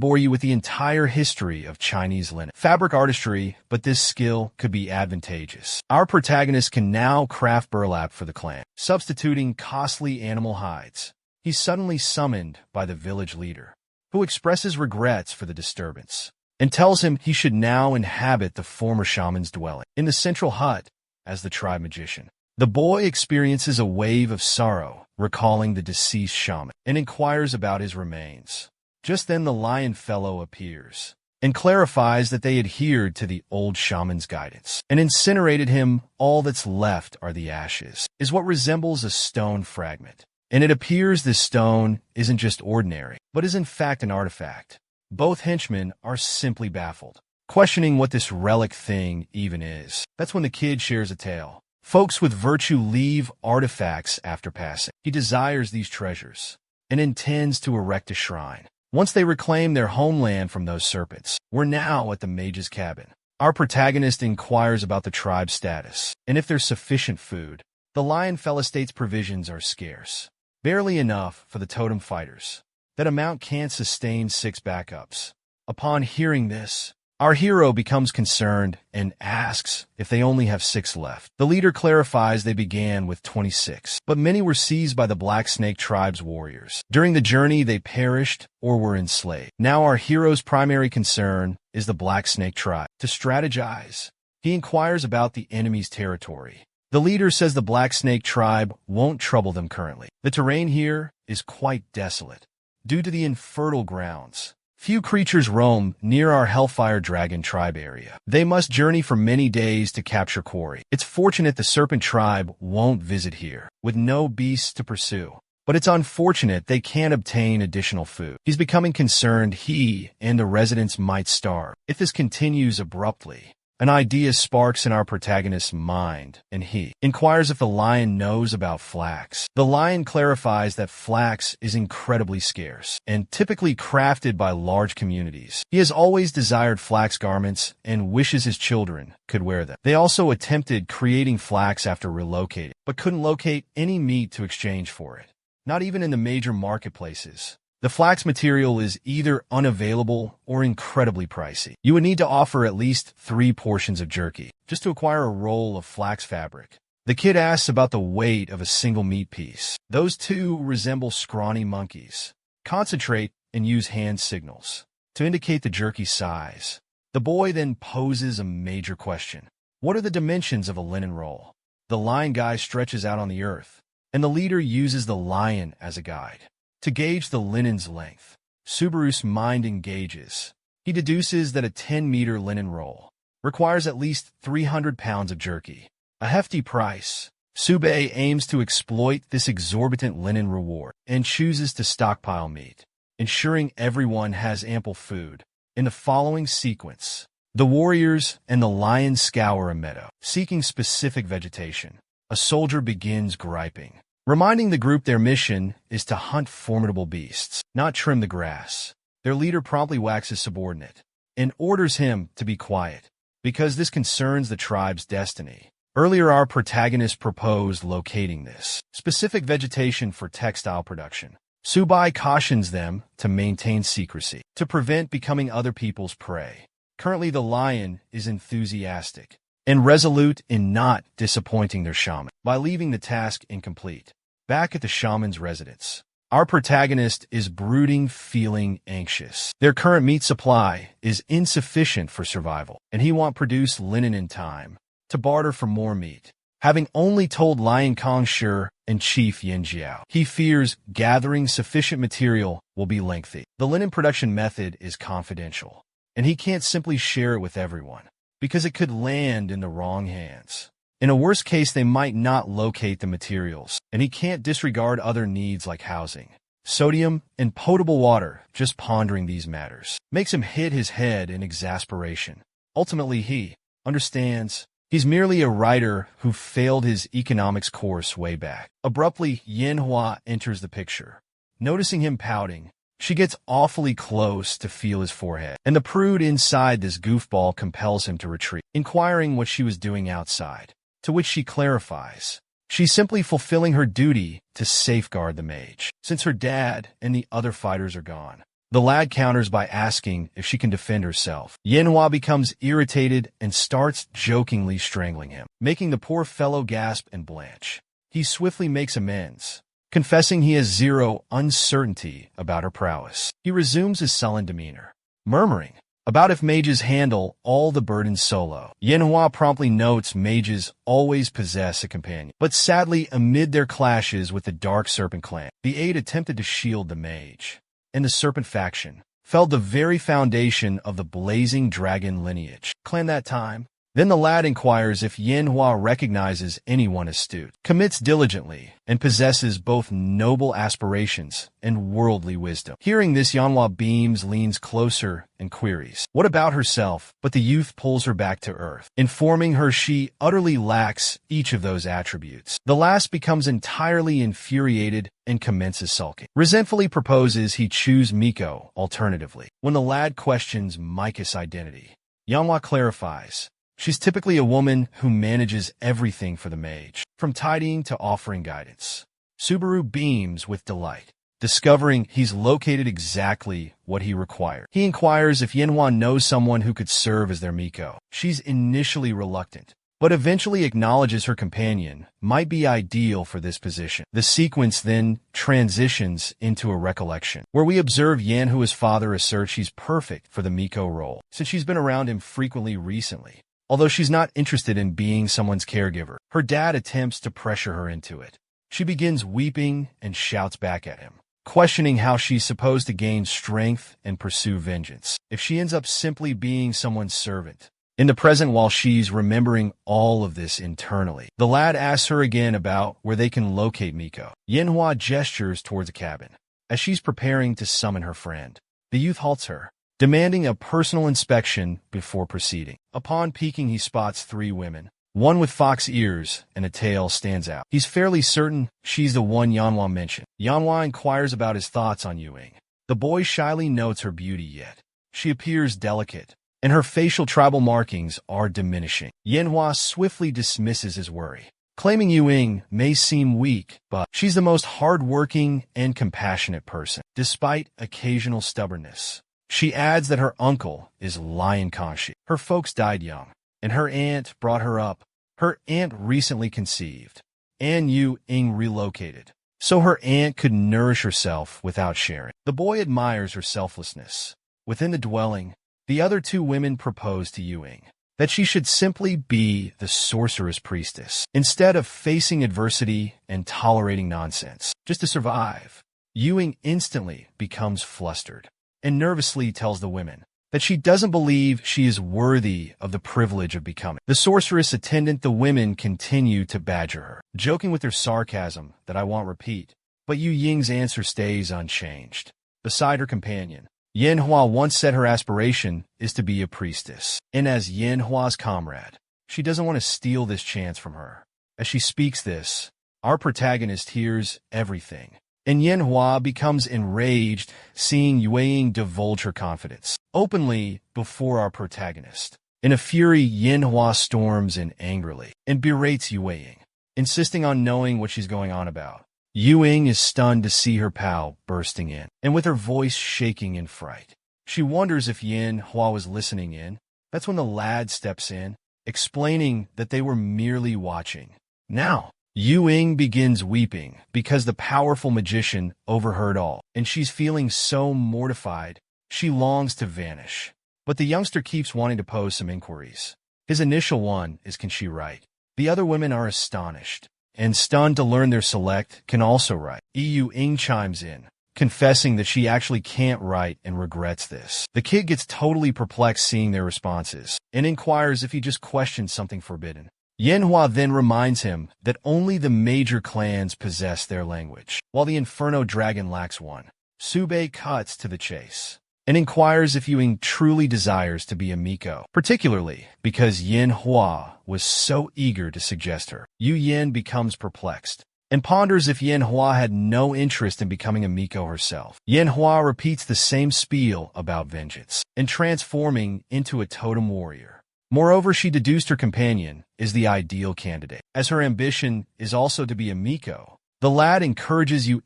S1: bore you with the entire history of Chinese linen fabric artistry, but this skill could be advantageous. Our protagonist can now craft burlap for the clan, substituting costly animal hides. He's suddenly summoned by the village leader, who expresses regrets for the disturbance and tells him he should now inhabit the former shaman's dwelling in the central hut as the tribe magician. The boy experiences a wave of sorrow, recalling the deceased shaman, and inquires about his remains. Just then the lion fellow appears and clarifies that they adhered to the old shaman's guidance and incinerated him. All that's left are the ashes, is what resembles a stone fragment. And it appears this stone isn't just ordinary, but is in fact an artifact. Both henchmen are simply baffled, questioning what this relic thing even is. That's when the kid shares a tale. Folks with virtue leave artifacts after passing. He desires these treasures and intends to erect a shrine once they reclaim their homeland from those serpents. We're now at the mage's cabin. Our protagonist inquires about the tribe's status and if there's sufficient food. The lion fella states provisions are scarce, barely enough for the totem fighters. That amount can't sustain 6 backups. Upon hearing this, our hero becomes concerned and asks if they only have 6 left. The leader clarifies they began with 26, but many were seized by the Black Snake tribe's warriors. During the journey, they perished or were enslaved. Now our hero's primary concern is the Black Snake tribe. To strategize, he inquires about the enemy's territory. The leader says the Black Snake tribe won't trouble them currently. The terrain here is quite desolate due to the infertile grounds. Few creatures roam near our Hellfire Dragon tribe area. They must journey for many days to capture quarry. It's fortunate the Serpent tribe won't visit here, with no beasts to pursue. But it's unfortunate they can't obtain additional food. He's becoming concerned he and the residents might starve. If this continues abruptly, an idea sparks in our protagonist's mind, and he inquires if the lion knows about flax. The lion clarifies that flax is incredibly scarce and typically crafted by large communities. He has always desired flax garments and wishes his children could wear them. They also attempted creating flax after relocating, but couldn't locate any meat to exchange for it, not even in the major marketplaces. The flax material is either unavailable or incredibly pricey. You would need to offer at least 3 portions of jerky just to acquire a roll of flax fabric. The kid asks about the weight of a single meat piece. Those 2 resemble scrawny monkeys. Concentrate and use hand signals to indicate the jerky size. The boy then poses a major question. What are the dimensions of a linen roll? The lion guy stretches out on the earth, and the leader uses the lion as a guide. To gauge the linen's length, Subaru's mind engages. He deduces that a 10-meter linen roll requires at least 300 pounds of jerky. A hefty price. Sube aims to exploit this exorbitant linen reward and chooses to stockpile meat, ensuring everyone has ample food. In the following sequence, the warriors and the lion scour a meadow, seeking specific vegetation. A soldier begins griping, reminding the group their mission is to hunt formidable beasts, not trim the grass. Their leader promptly waxes subordinate and orders him to be quiet, because this concerns the tribe's destiny. Earlier, our protagonist proposed locating this specific vegetation for textile production. Subai cautions them to maintain secrecy, to prevent becoming other people's prey. Currently, the lion is enthusiastic and resolute in not disappointing their shaman by leaving the task incomplete. Back at the shaman's residence, our protagonist is brooding, feeling anxious. Their current meat supply is insufficient for survival, and he won't produce linen in time to barter for more meat. Having only told Lion Kongsher and Chief Yinjiao, he fears gathering sufficient material will be lengthy. The linen production method is confidential, and he can't simply share it with everyone, because it could land in the wrong hands. In a worst case, they might not locate the materials, and he can't disregard other needs like housing, sodium, and potable water. Just pondering these matters makes him hit his head in exasperation. Ultimately, he understands he's merely a writer who failed his economics course way back. Abruptly, Yanhua enters the picture. Noticing him pouting, she gets awfully close to feel his forehead, and the prude inside this goofball compels him to retreat, inquiring what she was doing outside, to which she clarifies she's simply fulfilling her duty to safeguard the mage, since her dad and the other fighters are gone. The lad counters by asking if she can defend herself. Yanhua becomes irritated and starts jokingly strangling him, making the poor fellow gasp and blanch. He swiftly makes amends, confessing he has zero uncertainty about her prowess. He resumes his sullen demeanor, murmuring about if mages handle all the burdens solo. Yanhua promptly notes mages always possess a companion, but sadly, amid their clashes with the Dark Serpent clan, the aide attempted to shield the mage, and the Serpent faction felled the very foundation of the Blazing Dragon lineage clan that time. Then the lad inquires if Yanhua recognizes anyone astute, commits diligently, and possesses both noble aspirations and worldly wisdom. Hearing this, Yanhua beams, leans closer, and queries, what about herself? But the youth pulls her back to earth, informing her she utterly lacks each of those attributes. The last becomes entirely infuriated and commences sulking. Resentfully proposes he choose Miko alternatively. When the lad questions Mika's identity, Yanhua clarifies she's typically a woman who manages everything for the mage, from tidying to offering guidance. Subaru beams with delight, discovering he's located exactly what he required. He inquires if Yanhua knows someone who could serve as their Miko. She's initially reluctant, but eventually acknowledges her companion might be ideal for this position. The sequence then transitions into a recollection, where we observe Yanhua's father assert she's perfect for the Miko role, since she's been around him frequently recently. Although she's not interested in being someone's caregiver, her dad attempts to pressure her into it. She begins weeping and shouts back at him, questioning how she's supposed to gain strength and pursue vengeance if she ends up simply being someone's servant. In the present, while she's remembering all of this internally, the lad asks her again about where they can locate Miko. Yanhua gestures towards a cabin, as she's preparing to summon her friend. The youth halts her, demanding a personal inspection before proceeding. Upon peeking, he spots 3 women. One with fox ears and a tail stands out. He's fairly certain she's the one Yanhua mentioned. Yanhua inquires about his thoughts on Yuing. The boy shyly notes her beauty, yet she appears delicate, and her facial tribal markings are diminishing. Yanhua swiftly dismisses his worry, claiming Yuing may seem weak, but she's the most hard-working and compassionate person, despite occasional stubbornness. She adds that her uncle is Lion Kanshi. Her folks died young, and her aunt brought her up. Her aunt recently conceived, and Yuing relocated, so her aunt could nourish herself without sharing. The boy admires her selflessness. Within the dwelling, the other 2 women propose to Yuing, that she should simply be the sorceress priestess, instead of facing adversity and tolerating nonsense, just to survive. Ewing instantly becomes flustered and nervously tells the women that she doesn't believe she is worthy of the privilege of becoming the sorceress attendant. The women continue to badger her, joking with their sarcasm that I won't repeat, but Yu Ying's answer stays unchanged. Beside her companion, Yanhua once said her aspiration is to be a priestess, and as Yanhua's comrade, she doesn't want to steal this chance from her. As she speaks this, our protagonist hears everything, and Yanhua becomes enraged seeing Yue divulge her confidence openly before our protagonist. In a fury, Yanhua storms in angrily and berates Yue, insisting on knowing what she's going on about. Yue is stunned to see her pal bursting in, and with her voice shaking in fright. She wonders if Yanhua was listening in. That's when the lad steps in, explaining that they were merely watching. Now, Yue begins weeping because the powerful magician overheard all, and she's feeling so mortified, she longs to vanish. But the youngster keeps wanting to pose some inquiries. His initial one is, can she write? The other women are astonished and stunned to learn their select can also write. Yu chimes in, confessing that she actually can't write and regrets this. The kid gets totally perplexed seeing their responses and inquires if he just questioned something forbidden. Yanhua then reminds him that only the major clans possess their language, while the Inferno Dragon lacks one. Sube cuts to the chase and inquires if Yu truly desires to be a Miko, particularly because Yanhua was so eager to suggest her. Yu Yen becomes perplexed and ponders if Yanhua had no interest in becoming a Miko herself. Yanhua repeats the same spiel about vengeance and transforming into a totem warrior. Moreover, she deduced her companion is the ideal candidate, as her ambition is also to be a Miko. The lad encourages Yu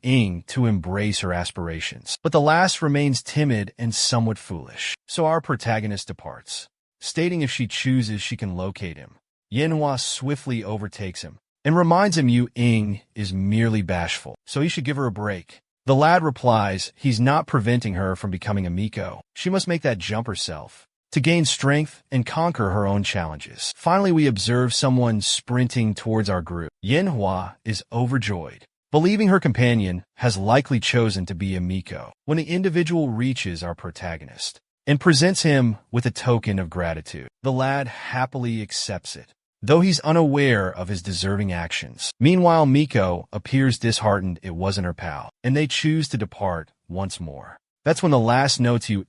S1: to embrace her aspirations, but the lass remains timid and somewhat foolish. So our protagonist departs, stating if she chooses she can locate him. Yanhua swiftly overtakes him and reminds him Yu is merely bashful, so he should give her a break. The lad replies he's not preventing her from becoming a Miko. She must make that jump herself to gain strength and conquer her own challenges. Finally, we observe someone sprinting towards our group. Yanhua is overjoyed, believing her companion has likely chosen to be a Miko, when the individual reaches our protagonist and presents him with a token of gratitude. The lad happily accepts it, though he's unaware of his deserving actions. Meanwhile, Miko appears disheartened it wasn't her pal, and they choose to depart once more. That's when the last note Yu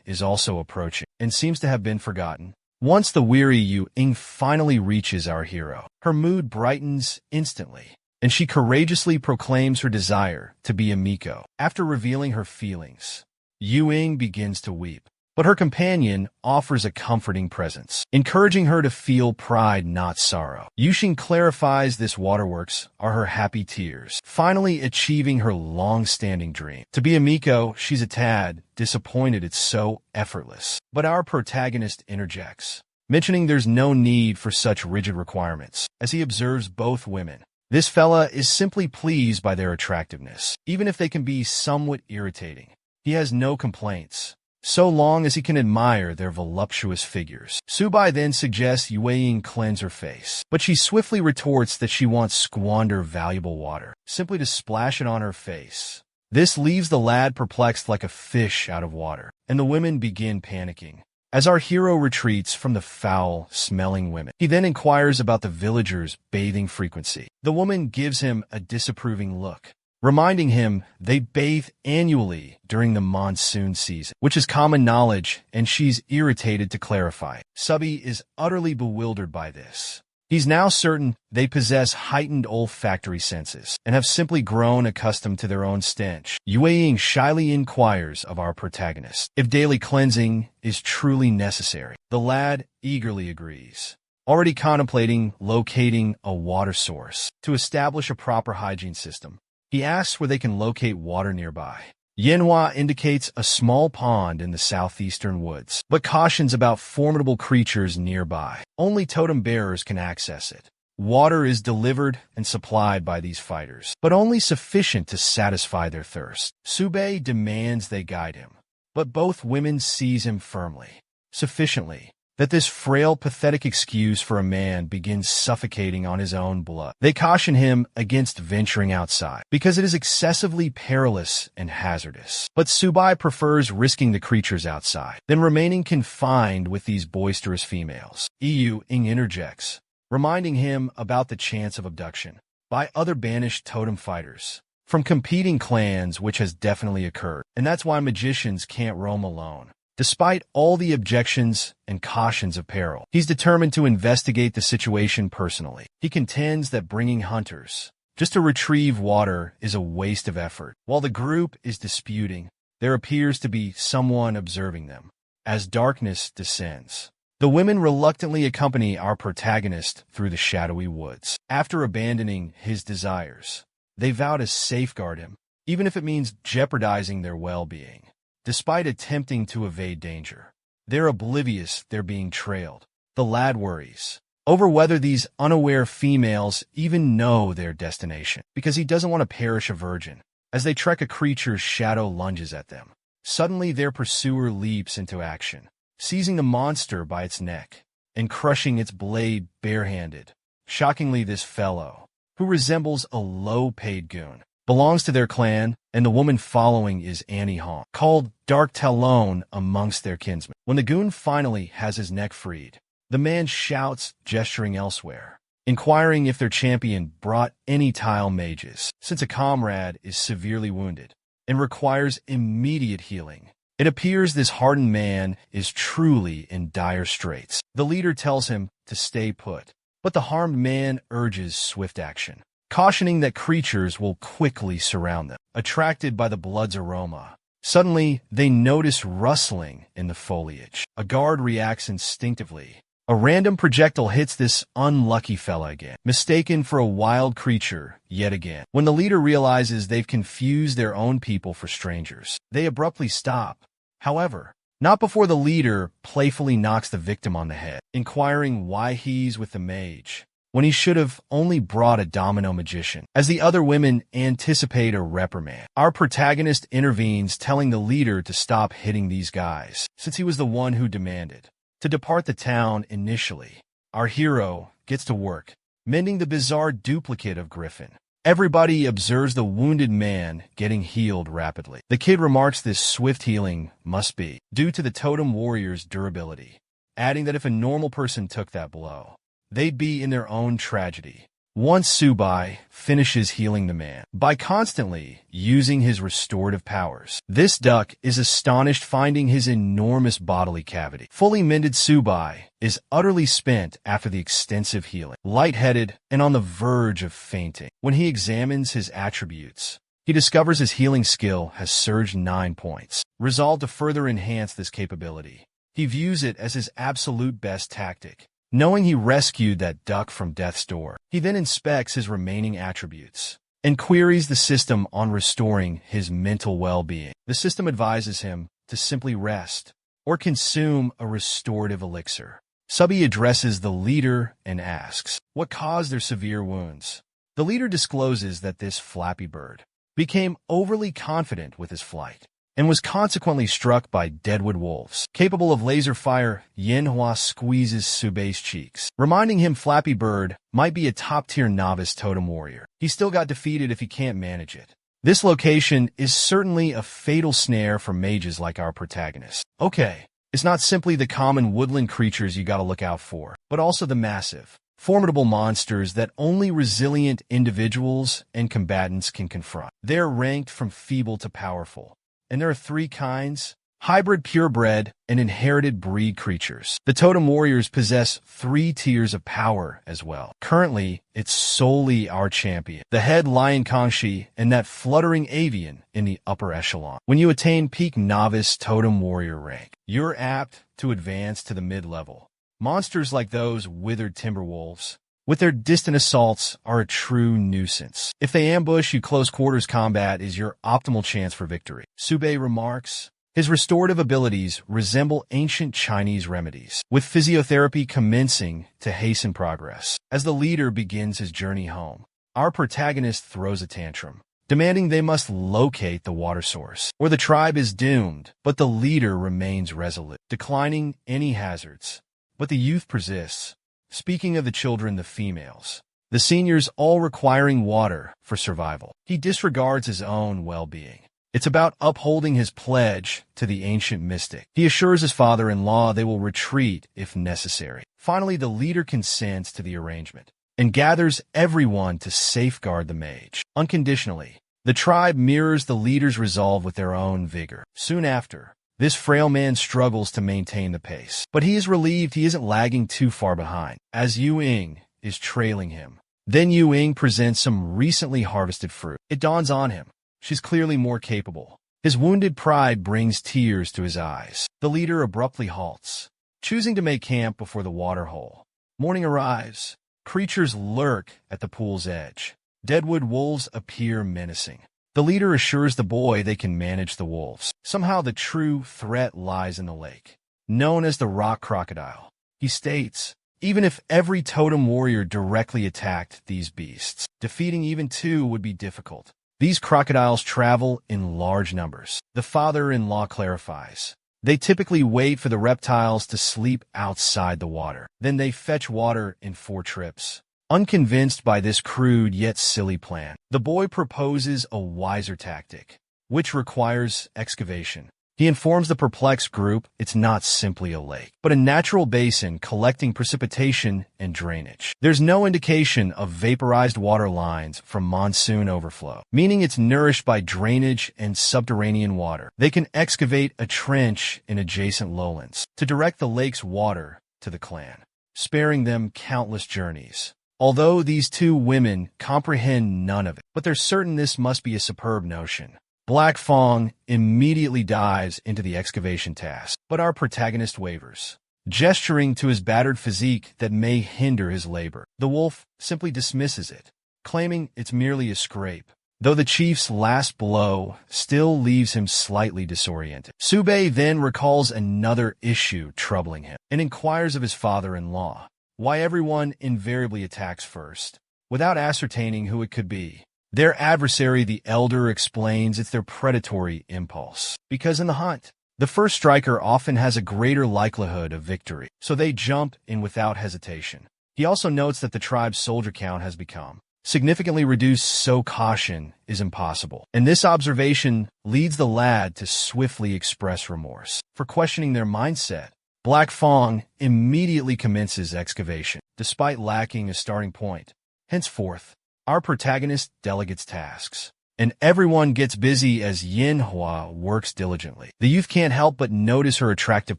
S1: is also approaching and seems to have been forgotten. Once the weary Yu finally reaches our hero, her mood brightens instantly, and she courageously proclaims her desire to be a Miko. After revealing her feelings, Yu begins to weep, but her companion offers a comforting presence, encouraging her to feel pride, not sorrow. Yuxing clarifies this waterworks are her happy tears, finally achieving her long-standing dream. To be a Miko, she's a tad disappointed it's so effortless. But our protagonist interjects, mentioning there's no need for such rigid requirements, as he observes both women. This fella is simply pleased by their attractiveness, even if they can be somewhat irritating. He has no complaints, so long as he can admire their voluptuous figures. Subai then suggests Yue cleanse her face, but she swiftly retorts that she wants squander valuable water, simply to splash it on her face. This leaves the lad perplexed like a fish out of water, and the women begin panicking. As our hero retreats from the foul-smelling women, he then inquires about the villagers' bathing frequency. The woman gives him a disapproving look, reminding him they bathe annually during the monsoon season, which is common knowledge, and she's irritated to clarify. Subby is utterly bewildered by this. He's now certain they possess heightened olfactory senses and have simply grown accustomed to their own stench. Yue shyly inquires of our protagonist if daily cleansing is truly necessary. The lad eagerly agrees, already contemplating locating a water source to establish a proper hygiene system. He asks where they can locate water nearby. Yanhua indicates a small pond in the southeastern woods, but cautions about formidable creatures nearby. Only totem bearers can access it. Water is delivered and supplied by these fighters, but only sufficient to satisfy their thirst. Sube demands they guide him, but both women seize him firmly, sufficiently that this frail, pathetic excuse for a man begins suffocating on his own blood. They caution him against venturing outside, because it is excessively perilous and hazardous. But Subai prefers risking the creatures outside than remaining confined with these boisterous females. Ing interjects, reminding him about the chance of abduction by other banished totem fighters from competing clans, which has definitely occurred, and that's why magicians can't roam alone. Despite all the objections and cautions of peril, he's determined to investigate the situation personally. He contends that bringing hunters just to retrieve water is a waste of effort. While the group is disputing, there appears to be someone observing them. As darkness descends, the women reluctantly accompany our protagonist through the shadowy woods. After abandoning his desires, they vow to safeguard him, even if it means jeopardizing their well-being. Despite attempting to evade danger, they're oblivious they're being trailed. The lad worries over whether these unaware females even know their destination, because he doesn't want to perish a virgin. As they trek, a creature's shadow lunges at them. Suddenly, their pursuer leaps into action, seizing the monster by its neck and crushing its blade barehanded. Shockingly, this fellow, who resembles a low-paid goon, belongs to their clan, and the woman following is Annie Hong, called Dark Talon amongst their kinsmen. When the goon finally has his neck freed, the man shouts, gesturing elsewhere, inquiring if their champion brought any tile mages, since a comrade is severely wounded and requires immediate healing. It appears this hardened man is truly in dire straits. The leader tells him to stay put, but the harmed man urges swift action, cautioning that creatures will quickly surround them. Attracted by the blood's aroma, suddenly they notice rustling in the foliage. A guard reacts instinctively. A random projectile hits this unlucky fella again, mistaken for a wild creature yet again. When the leader realizes they've confused their own people for strangers, they abruptly stop. However, not before the leader playfully knocks the victim on the head, inquiring why he's with the mage, when he should have only brought a domino magician. As the other women anticipate a reprimand, our protagonist intervenes, telling the leader to stop hitting these guys, since he was the one who demanded to depart the town initially. Our hero gets to work, mending the bizarre duplicate of Griffin. Everybody observes the wounded man getting healed rapidly. The kid remarks this swift healing must be due to the totem warrior's durability, adding that if a normal person took that blow, they'd be in their own tragedy. Once Subai finishes healing the man by constantly using his restorative powers, this duck is astonished finding his enormous bodily cavity fully mended. Subai is utterly spent after the extensive healing, lightheaded and on the verge of fainting. When he examines his attributes, he discovers his healing skill has surged 9 points. Resolved to further enhance this capability, he views it as his absolute best tactic. Knowing he rescued that duck from death's door, he then inspects his remaining attributes and queries the system on restoring his mental well-being. The system advises him to simply rest or consume a restorative elixir. Subby addresses the leader and asks what caused their severe wounds. The leader discloses that this flappy bird became overly confident with his flight and was consequently struck by deadwood wolves. Capable of laser fire, Yanhua squeezes Subei's cheeks, reminding him Flappy Bird might be a top-tier novice totem warrior. He still got defeated if he can't manage it. This location is certainly a fatal snare for mages like our protagonist. Okay, it's not simply the common woodland creatures you gotta look out for, but also the massive, formidable monsters that only resilient individuals and combatants can confront. They're ranked from feeble to powerful, and there are 3 kinds: hybrid, purebred, and inherited breed creatures. The totem warriors possess 3 tiers of power as well. Currently, it's solely our champion, the head lion Kangxi, and that fluttering avian in the upper echelon. When you attain peak novice totem warrior rank, you're apt to advance to the mid-level. Monsters like those withered timber wolves, with their distant assaults, are a true nuisance. If they ambush you, close quarters combat is your optimal chance for victory. Subei remarks, his restorative abilities resemble ancient Chinese remedies, with physiotherapy commencing to hasten progress. As the leader begins his journey home, our protagonist throws a tantrum, demanding they must locate the water source, or the tribe is doomed. But the leader remains resolute, declining any hazards But the youth persists. Speaking of the children, the females, the seniors, all requiring water for survival. He disregards his own well-being. It's about upholding his pledge to the ancient mystic. He assures his father-in-law they will retreat if necessary. Finally, the leader consents to the arrangement and gathers everyone to safeguard the mage. Unconditionally, the tribe mirrors the leader's resolve with their own vigor. Soon after, this frail man struggles to maintain the pace, but he is relieved he isn't lagging too far behind, as Yu-ing is trailing him. Then Yu-ing presents some recently harvested fruit. It dawns on him. She's clearly more capable. His wounded pride brings tears to his eyes. The leader abruptly halts, choosing to make camp before the water hole. Morning arrives. Creatures lurk at the pool's edge. Deadwood wolves appear menacing. The leader assures the boy they can manage the wolves. Somehow the true threat lies in the lake, known as the rock crocodile. He states, even if every totem warrior directly attacked these beasts, defeating even two would be difficult. These crocodiles travel in large numbers. The father-in-law clarifies. They typically wait for the reptiles to sleep outside the water. Then they fetch water in 4 trips. Unconvinced by this crude yet silly plan, the boy proposes a wiser tactic, which requires excavation. He informs the perplexed group it's not simply a lake, but a natural basin collecting precipitation and drainage. There's no indication of vaporized water lines from monsoon overflow, meaning it's nourished by drainage and subterranean water. They can excavate a trench in adjacent lowlands to direct the lake's water to the clan, sparing them countless journeys. Although these 2 women comprehend none of it, but they're certain this must be a superb notion. Black Fong immediately dives into the excavation task, but our protagonist wavers, gesturing to his battered physique that may hinder his labor. The wolf simply dismisses it, claiming it's merely a scrape, though the chief's last blow still leaves him slightly disoriented. Sube then recalls another issue troubling him and inquires of his father-in-law why everyone invariably attacks first, without ascertaining who it could be. Their adversary, the elder, explains it's their predatory impulse. Because in the hunt, the first striker often has a greater likelihood of victory, so they jump in without hesitation. He also notes that the tribe's soldier count has become significantly reduced, so caution is impossible. And this observation leads the lad to swiftly express remorse for questioning their mindset. Black Fong immediately commences excavation, despite lacking a starting point. Henceforth, our protagonist delegates tasks, and everyone gets busy as Yanhua works diligently. The youth can't help but notice her attractive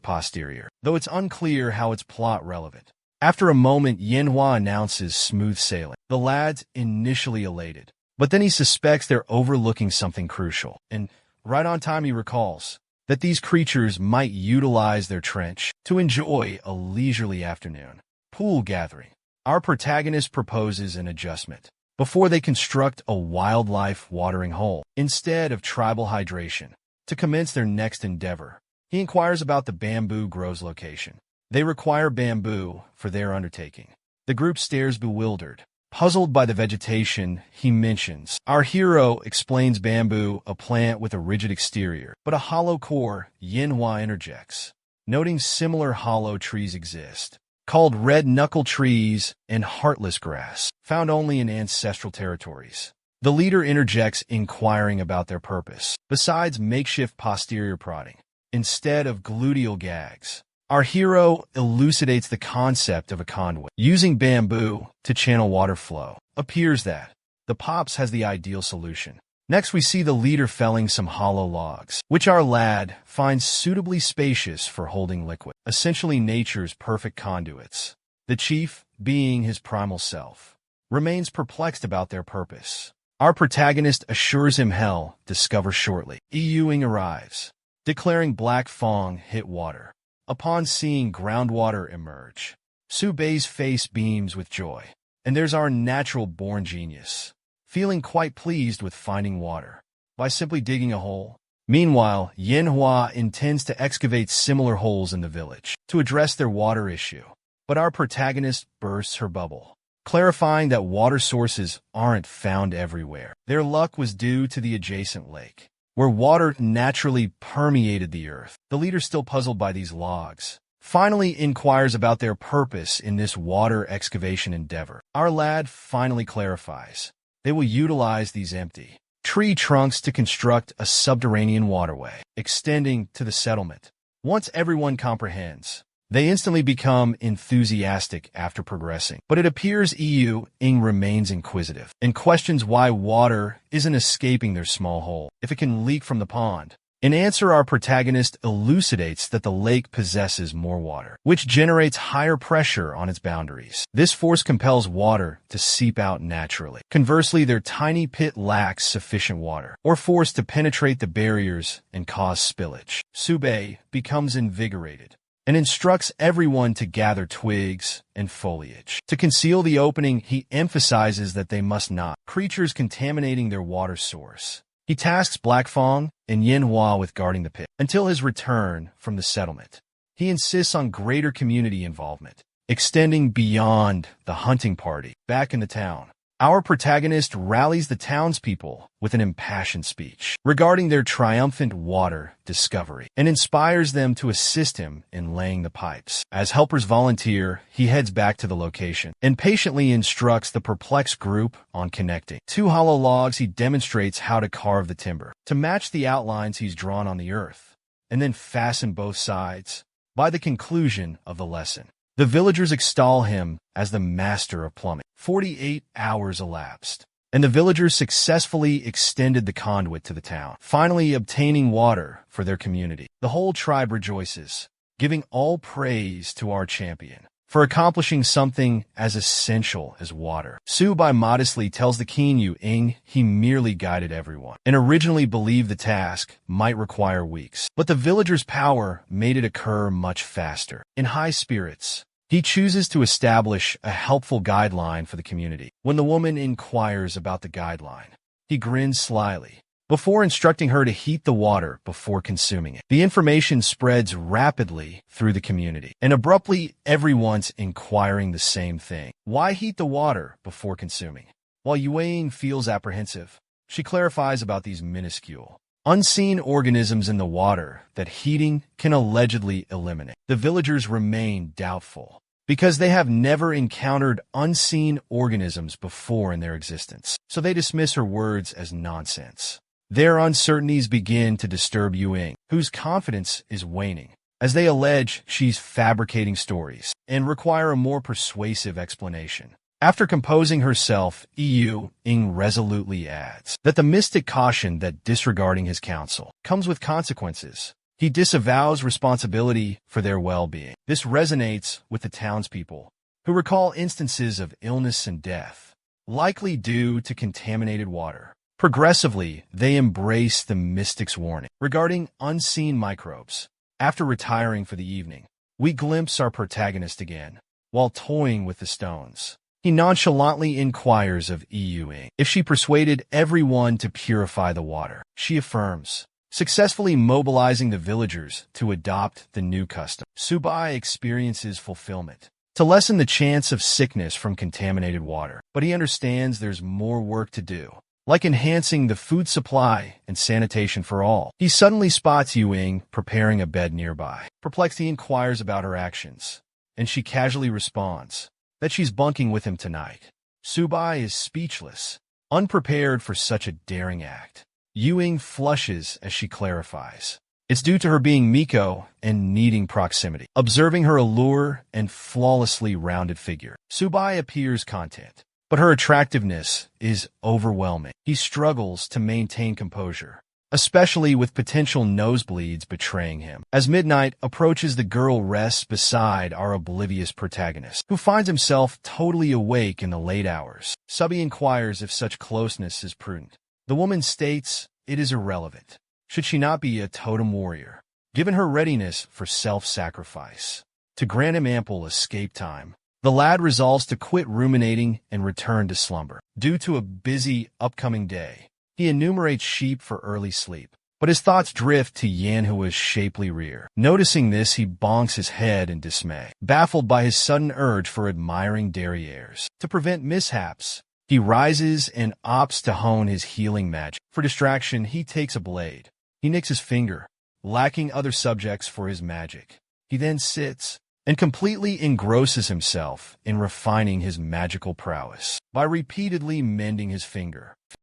S1: posterior, though it's unclear how it's plot relevant. After a moment, Yanhua announces smooth sailing. The lad's initially elated, but then he suspects they're overlooking something crucial, and right on time he recalls that these creatures might utilize their trench to enjoy a leisurely afternoon. Pool gathering. Our protagonist proposes an adjustment. Before they construct a wildlife watering hole, instead of tribal hydration, to commence their next endeavor, he inquires about the bamboo grove's location. They require bamboo for their undertaking. The group stares bewildered. Puzzled by the vegetation, he mentions. Our hero explains bamboo, a plant with a rigid exterior, but a hollow core. Yanhua interjects, noting similar hollow trees exist, called red knuckle trees and heartless grass, found only in ancestral territories. The leader interjects, inquiring about their purpose. Besides makeshift posterior prodding, instead of gluteal gags, our hero elucidates the concept of a conduit. Using bamboo to channel water flow, appears that the Pops has the ideal solution. Next, we see the leader felling some hollow logs, which our lad finds suitably spacious for holding liquid, essentially nature's perfect conduits. The chief, being his primal self, remains perplexed about their purpose. Our protagonist assures him he'll discover shortly. Yu-ing arrives, declaring Black Fong hit water. Upon seeing groundwater emerge, Subei's face beams with joy. And there's our natural-born genius, feeling quite pleased with finding water by simply digging a hole. Meanwhile, Yanhua intends to excavate similar holes in the village to address their water issue. But our protagonist bursts her bubble, clarifying that water sources aren't found everywhere. Their luck was due to the adjacent lake, where water naturally permeated the earth. The leader's still puzzled by these logs, finally inquires about their purpose in this water excavation endeavor. Our lad finally clarifies. They will utilize these empty tree trunks to construct a subterranean waterway, extending to the settlement. Once everyone comprehends, they instantly become enthusiastic after progressing. But it appears Ing remains inquisitive and questions why water isn't escaping their small hole if it can leak from the pond. In answer, our protagonist elucidates that the lake possesses more water, which generates higher pressure on its boundaries. This force compels water to seep out naturally. Conversely, their tiny pit lacks sufficient water or force to penetrate the barriers and cause spillage. Sube becomes invigorated and instructs everyone to gather twigs and foliage. To conceal the opening, he emphasizes that they must not creatures contaminating their water source. He tasks Black Fong and Yanhua with guarding the pit until his return from the settlement. He insists on greater community involvement, extending beyond the hunting party. Back in the town, our protagonist rallies the townspeople with an impassioned speech regarding their triumphant water discovery and inspires them to assist him in laying the pipes. As helpers volunteer, he heads back to the location and patiently instructs the perplexed group on connecting two hollow logs. He demonstrates how to carve the timber to match the outlines he's drawn on the earth, and then fasten both sides. By the conclusion of the lesson, the villagers extol him as the master of plumbing. 48 hours elapsed, and the villagers successfully extended the conduit to the town, finally obtaining water for their community. The whole tribe rejoices, giving all praise to our champion for accomplishing something as essential as water. Subai modestly tells the king Ing he merely guided everyone, and originally believed the task might require weeks. But the villagers' power made it occur much faster. In high spirits, he chooses to establish a helpful guideline for the community. When the woman inquires about the guideline, he grins slyly before instructing her to heat the water before consuming it. The information spreads rapidly through the community, and abruptly everyone's inquiring the same thing. Why heat the water before consuming? While Yueying feels apprehensive, she clarifies about these minuscule, unseen organisms in the water that heating can allegedly eliminate. The villagers remain doubtful because they have never encountered unseen organisms before in their existence, so they dismiss her words as nonsense. Their uncertainties begin to disturb Yueying, whose confidence is waning, as they allege she's fabricating stories and require a more persuasive explanation. After composing herself, Ing resolutely adds that the mystic cautioned that disregarding his counsel comes with consequences. He disavows responsibility for their well-being. This resonates with the townspeople, who recall instances of illness and death, likely due to contaminated water. Progressively, they embrace the mystic's warning regarding unseen microbes. After retiring for the evening, we glimpse our protagonist again, while toying with the stones. He nonchalantly inquires of Ing if she persuaded everyone to purify the water. She affirms, successfully mobilizing the villagers to adopt the new custom. Subai experiences fulfillment to lessen the chance of sickness from contaminated water, but he understands there's more work to do, like enhancing the food supply and sanitation for all. He suddenly spots Yueying preparing a bed nearby. Perplexed, he inquires about her actions, and she casually responds that she's bunking with him tonight. Subai is speechless, unprepared for such a daring act. Yueying flushes as she clarifies. It's due to her being Miko and needing proximity. Observing her allure and flawlessly rounded figure, Subai appears content, but her attractiveness is overwhelming. He struggles to maintain composure, especially with potential nosebleeds betraying him. As midnight approaches, the girl rests beside our oblivious protagonist, who finds himself totally awake in the late hours. Subby inquires if such closeness is prudent. The woman states it is irrelevant, should she not be a totem warrior, given her readiness for self-sacrifice. To grant him ample escape time, the lad resolves to quit ruminating and return to slumber. Due to a busy upcoming day, he enumerates sheep for early sleep, but his thoughts drift to Yanhua's shapely rear. Noticing this, he bonks his head in dismay, baffled by his sudden urge for admiring derrieres. To prevent mishaps, he rises and opts to hone his healing magic. For distraction, he takes a blade. He nicks his finger, lacking other subjects for his magic, He then sits and completely engrosses himself in refining his magical prowess by repeatedly mending his finger.